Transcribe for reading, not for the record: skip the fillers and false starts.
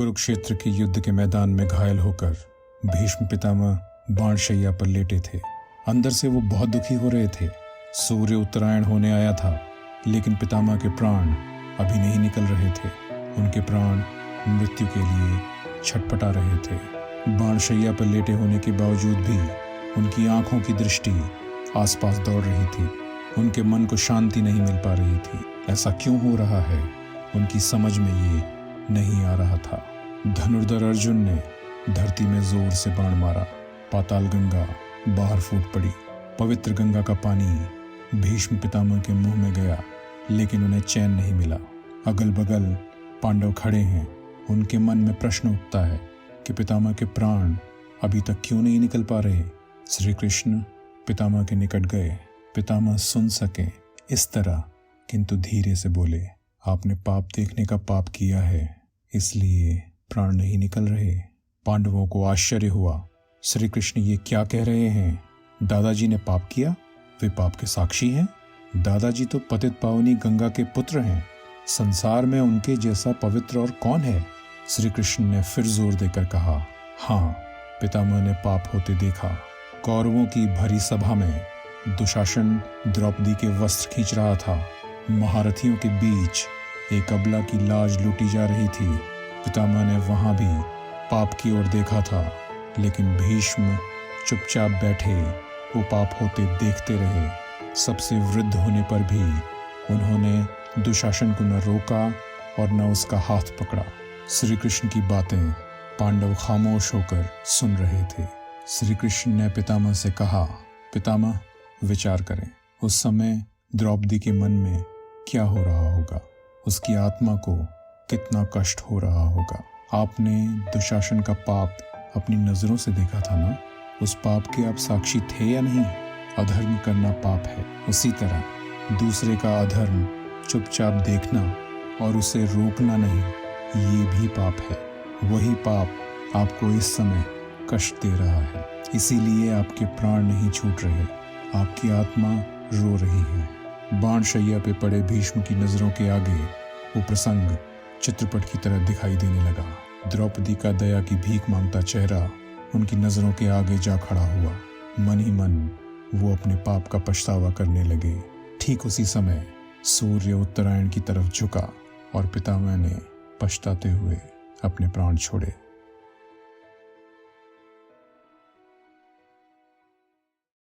कुरुक्षेत्र के युद्ध के मैदान में घायल होकर भीष्म पितामह बाणशैया पर लेटे थे। अंदर से वो बहुत दुखी हो रहे थे। सूर्य उत्तरायण होने आया था, लेकिन पितामह के प्राण अभी नहीं निकल रहे थे। उनके प्राण मृत्यु के लिए छटपटा रहे थे। बाणशैया पर लेटे होने के बावजूद भी उनकी आंखों की दृष्टि आसपास दौड़ रही थी। उनके मन को शांति नहीं मिल पा रही थी। ऐसा क्यों हो रहा है, उनकी समझ में ये नहीं आ रहा था। धनुर्धर अर्जुन ने धरती में जोर से बाण मारा। पाताल गंगा बाहर फूट पड़ी। पवित्र गंगा का पानी भीष्म पितामह के मुंह में गया, लेकिन उन्हें चैन नहीं मिला। अगल बगल पांडव खड़े हैं। उनके मन में प्रश्न उठता है कि पितामह के प्राण अभी तक क्यों नहीं निकल पा रहे। श्री कृष्ण पितामह के निकट गए। पितामह सुन सके इस तरह, किंतु धीरे से बोले, आपने पाप देखने का पाप किया है, इसलिए प्राण नहीं निकल रहे। पांडवों को आश्चर्य हुआ। श्री कृष्ण ये क्या कह रहे हैं? दादाजी ने पाप किया? वे पाप के साक्षी हैं। दादाजी तो पतित पावनी गंगा के पुत्र हैं। संसार में उनके जैसा पवित्र और कौन है? श्री कृष्ण ने फिर जोर देकर कहा, हाँ, पितामह ने पाप होते देखा। कौरवों की भरी सभा में दुशासन द्रौपदी के वस्त्र खींच रहा था। महारथियों के बीच एक अबला की लाज लूटी जा रही थी। पितामह ने वहां भी पाप की ओर देखा था, लेकिन भीष्म चुपचाप बैठे वो पाप होते देखते रहे। सबसे वृद्ध होने पर भी उन्होंने दुशासन को न रोका और न उसका हाथ पकड़ा। श्री कृष्ण की बातें पांडव खामोश होकर सुन रहे थे। श्री कृष्ण ने पितामह से कहा, पितामह विचार करें, उस समय द्रौपदी के मन में क्या हो रहा होगा, उसकी आत्मा को कितना कष्ट हो रहा होगा। आपने दुशासन का पाप अपनी नजरों से देखा था ना? उस पाप के आप साक्षी थे या नहीं? अधर्म करना पाप है। उसी तरह दूसरे का अधर्म चुपचाप देखना और उसे रोकना नहीं, ये भी पाप है। वही पाप आपको इस समय कष्ट दे रहा है। इसीलिए आपके प्राण नहीं छूट रहे, आपकी आत्मा रो रही है। बाणशैया पे पड़े भीष्म की नजरों के आगे वो प्रसंग चित्रपट की तरह दिखाई देने लगा। द्रौपदी का दया की भीख मांगता चेहरा उनकी नजरों के आगे जा खड़ा हुआ। मन ही मन वो अपने पाप का पछतावा करने लगे। ठीक उसी समय सूर्य उत्तरायण की तरफ झुका और पितामह ने पछताते हुए अपने प्राण छोड़े।